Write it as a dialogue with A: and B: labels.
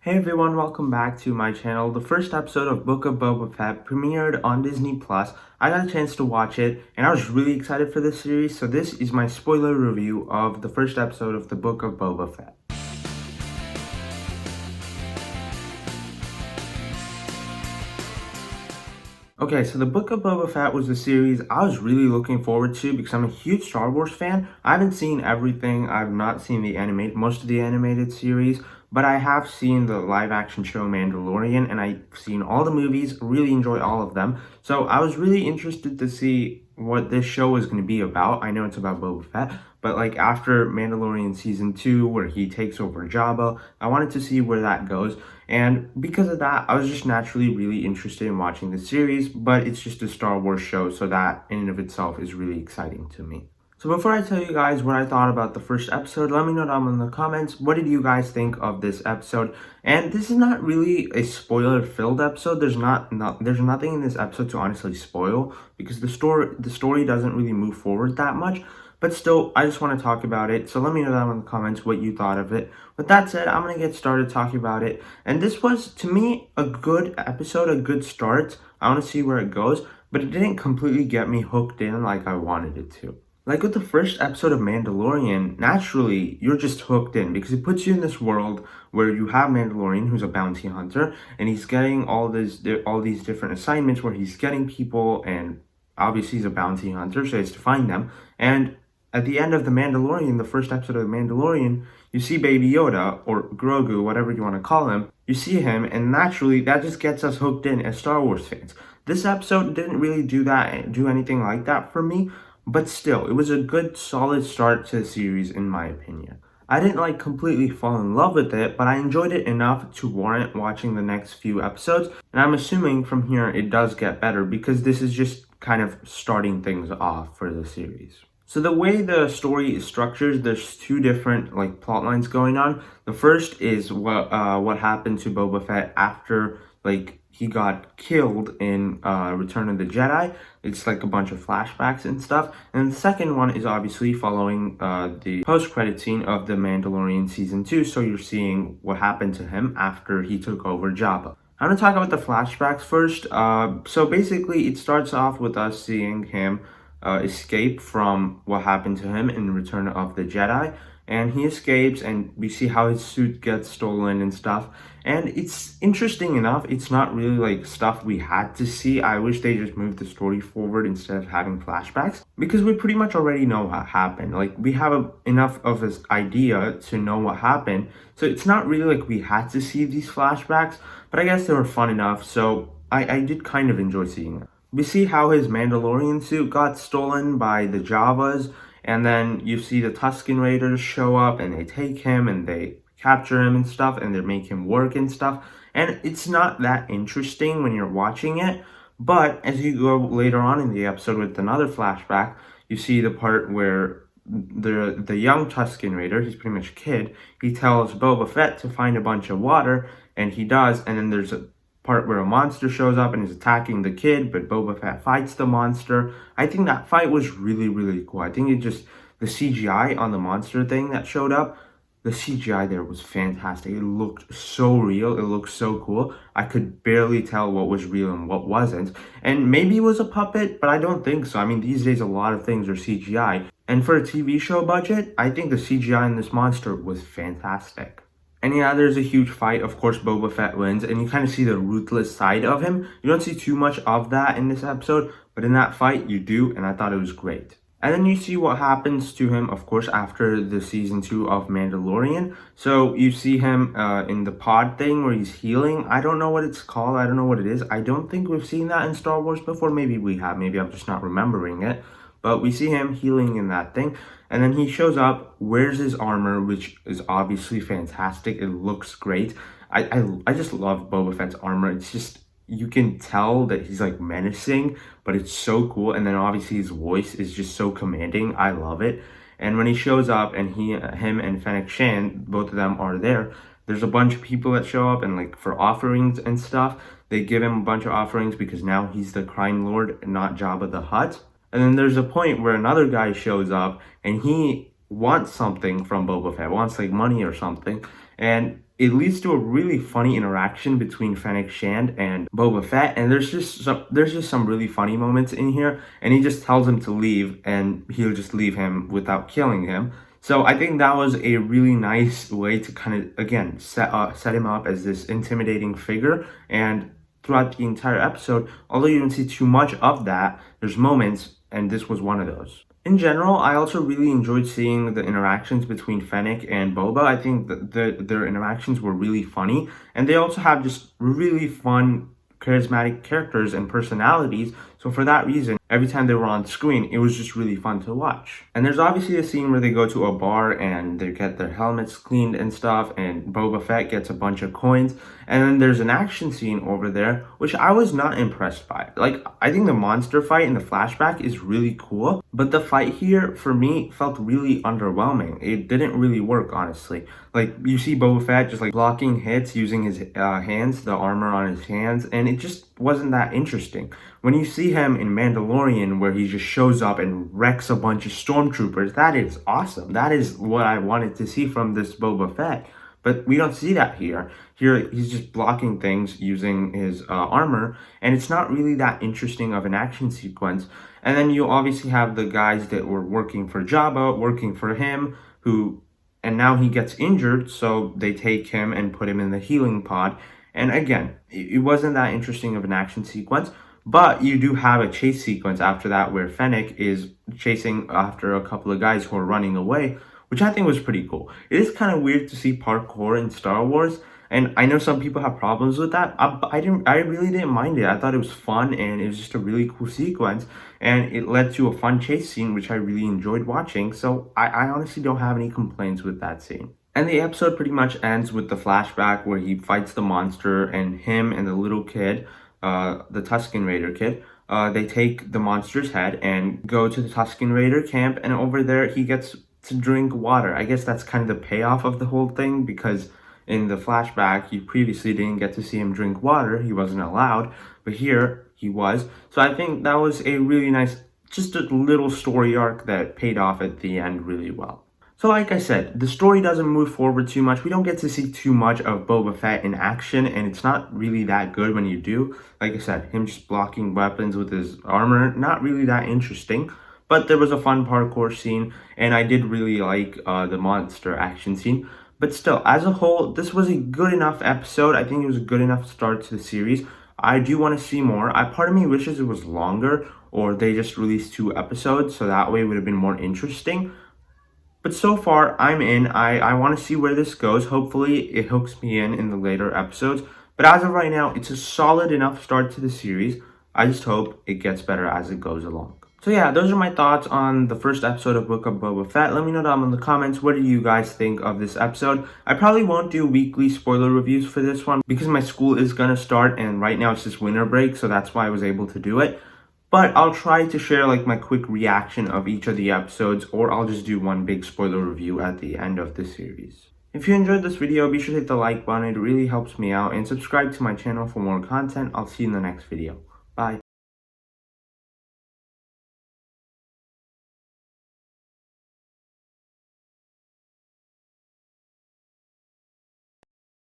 A: Hey everyone, welcome back to my channel. The first episode of Book of Boba Fett premiered on Disney Plus. I got a chance to watch it and I was really excited for this series, so this is my spoiler review of the first episode of the Book of Boba Fett. Okay, so the Book of Boba Fett was a series I was really looking forward to because I'm a huge Star Wars fan. I haven't seen everything. I've not seen most of the animated series, but I have seen the live action show Mandalorian and I've seen all the movies, really enjoy all of them. So I was really interested to see what this show is going to be about. I know it's about Boba Fett, but like after Mandalorian season 2 where he takes over Jabba, I wanted to see where that goes. And because of that, I was just naturally really interested in watching the series, but it's just a Star Wars show, so that in and of itself is really exciting to me. So before I tell you guys what I thought about the first episode, let me know down in the comments, what did you guys think of this episode? And this is not really a spoiler-filled episode. There's nothing in this episode to honestly spoil because the story doesn't really move forward that much. But still, I just want to talk about it. So let me know down in the comments what you thought of it. With that said, I'm going to get started talking about it. And this was, to me, a good episode, a good start. I want to see where it goes. But it didn't completely get me hooked in like I wanted it to. Like with the first episode of Mandalorian, naturally, you're just hooked in because it puts you in this world where you have Mandalorian, who's a bounty hunter, and he's getting all these different assignments where he's getting people, and obviously he's a bounty hunter, so he has to find them. And at the end of The Mandalorian, the first episode of The Mandalorian, you see Baby Yoda, or Grogu, whatever you want to call him. You see him, and naturally, that just gets us hooked in as Star Wars fans. This episode didn't really do anything like that for me, but still, it was a good, solid start to the series, in my opinion. I didn't completely fall in love with it, but I enjoyed it enough to warrant watching the next few episodes, and I'm assuming from here it does get better because this is just kind of starting things off for the series. So the way the story is structured, there's two different plot lines going on. The first is what happened to Boba Fett after he got killed in Return of the Jedi. It's a bunch of flashbacks and stuff. And the second one is obviously following the post-credit scene of The Mandalorian Season 2. So you're seeing what happened to him after he took over Jabba. I'm going to talk about the flashbacks first. So basically it starts off with us seeing him escape from what happened to him in Return of the Jedi. And he escapes and we see how his suit gets stolen and stuff. And it's interesting enough, it's not really stuff we had to see. I wish they just moved the story forward instead of having flashbacks, because we pretty much already know what happened. We have enough of an idea to know what happened. So it's not really we had to see these flashbacks, but I guess they were fun enough. So I did kind of enjoy seeing it. We see how his Mandalorian suit got stolen by the Javas, and then you see the Tusken Raiders show up and they take him and they capture him and stuff and they make him work and stuff. And it's not that interesting when you're watching it, but as you go later on in the episode with another flashback, you see the part where the young Tusken Raider, he's pretty much a kid, he tells Boba Fett to find a bunch of water, and he does, and then there's a part where a monster shows up and is attacking the kid, but Boba Fett fights the monster. I think that fight was really, really cool. I think the CGI on the monster thing that showed up, the CGI there was fantastic. It looked so real. It looked so cool. I could barely tell what was real and what wasn't. And maybe it was a puppet, but I don't think so. I mean, these days a lot of things are CGI. And for a TV show budget, I think the CGI in this monster was fantastic. And yeah, there's a huge fight. Of course, Boba Fett wins, and you kind of see the ruthless side of him. You don't see too much of that in this episode, but in that fight, you do, and I thought it was great. And then you see what happens to him, of course, after the Season 2 of Mandalorian. So you see him in the pod thing where he's healing. I don't know what it's called. I don't know what it is. I don't think we've seen that in Star Wars before. Maybe we have. Maybe I'm just not remembering it. But we see him healing in that thing. And then he shows up, wears his armor, which is obviously fantastic. It looks great. I just love Boba Fett's armor. It's just, you can tell that he's menacing, but it's so cool. And then obviously his voice is just so commanding. I love it. And when he shows up and him and Fennec Shan, both of them are there, there's a bunch of people that show up and for offerings and stuff. They give him a bunch of offerings because now he's the crime lord, not Jabba the Hutt. And then there's a point where another guy shows up and he wants something from Boba Fett, wants money or something. And it leads to a really funny interaction between Fennec Shand and Boba Fett, and there's just some really funny moments in here, and he just tells him to leave, and he'll just leave him without killing him. So I think that was a really nice way to kind of again set him up as this intimidating figure. And throughout the entire episode, although you don't see too much of that, there's moments, and this was one of those. In general, I also really enjoyed seeing the interactions between Fennec and Boba. I think that their interactions were really funny, and they also have just really fun, charismatic characters and personalities. So for that reason, every time they were on screen, it was just really fun to watch. And there's obviously a scene where they go to a bar and they get their helmets cleaned and stuff, and Boba Fett gets a bunch of coins. And then there's an action scene over there, which I was not impressed by. Like, I think the monster fight in the flashback is really cool, but the fight here, for me, felt really underwhelming. It didn't really work, honestly. Like, you see Boba Fett just like blocking hits using his hands, the armor on his hands, and it just wasn't that interesting. When you see him in Mandalorian, where he just shows up and wrecks a bunch of stormtroopers, that is awesome. That is what I wanted to see from this Boba Fett. But we don't see that here. Here, he's just blocking things using his armor, and it's not really that interesting of an action sequence. And then you obviously have the guys that were working for Jabba, working for him, and now he gets injured, so they take him and put him in the healing pod. And again, it wasn't that interesting of an action sequence, but you do have a chase sequence after that where Fennec is chasing after a couple of guys who are running away, which I think was pretty cool. It is kind of weird to see parkour in Star Wars, and I know some people have problems with that. I really didn't mind it. I thought it was fun, and it was just a really cool sequence, and it led to a fun chase scene, which I really enjoyed watching. So I honestly don't have any complaints with that scene. And the episode pretty much ends with the flashback where he fights the monster, and him and the little kid, the Tusken Raider kid, they take the monster's head and go to the Tusken Raider camp, and over there he gets to drink water. I guess that's kind of the payoff of the whole thing, because in the flashback, you previously didn't get to see him drink water. He wasn't allowed, but here he was. So I think that was a really nice, just a little story arc that paid off at the end really well. So like I said, the story doesn't move forward too much. We don't get to see too much of Boba Fett in action, and it's not really that good when you do. Like I said, him just blocking weapons with his armor, not really that interesting. But there was a fun parkour scene, and I did really like the monster action scene. But still, as a whole, this was a good enough episode. I think it was a good enough start to the series. I do want to see more. Part of me wishes it was longer, or they just released 2 episodes, so that way it would have been more interesting. But so far, I'm in. I want to see where this goes. Hopefully, it hooks me in the later episodes. But as of right now, it's a solid enough start to the series. I just hope it gets better as it goes along. So yeah, those are my thoughts on the first episode of Book of Boba Fett. Let me know down in the comments, what do you guys think of this episode? I probably won't do weekly spoiler reviews for this one because my school is going to start, and right now it's just winter break, so that's why I was able to do it. But I'll try to share like my quick reaction of each of the episodes, or I'll just do one big spoiler review at the end of the series. If you enjoyed this video, be sure to hit the like button. It really helps me out, and subscribe to my channel for more content. I'll see you in the next video.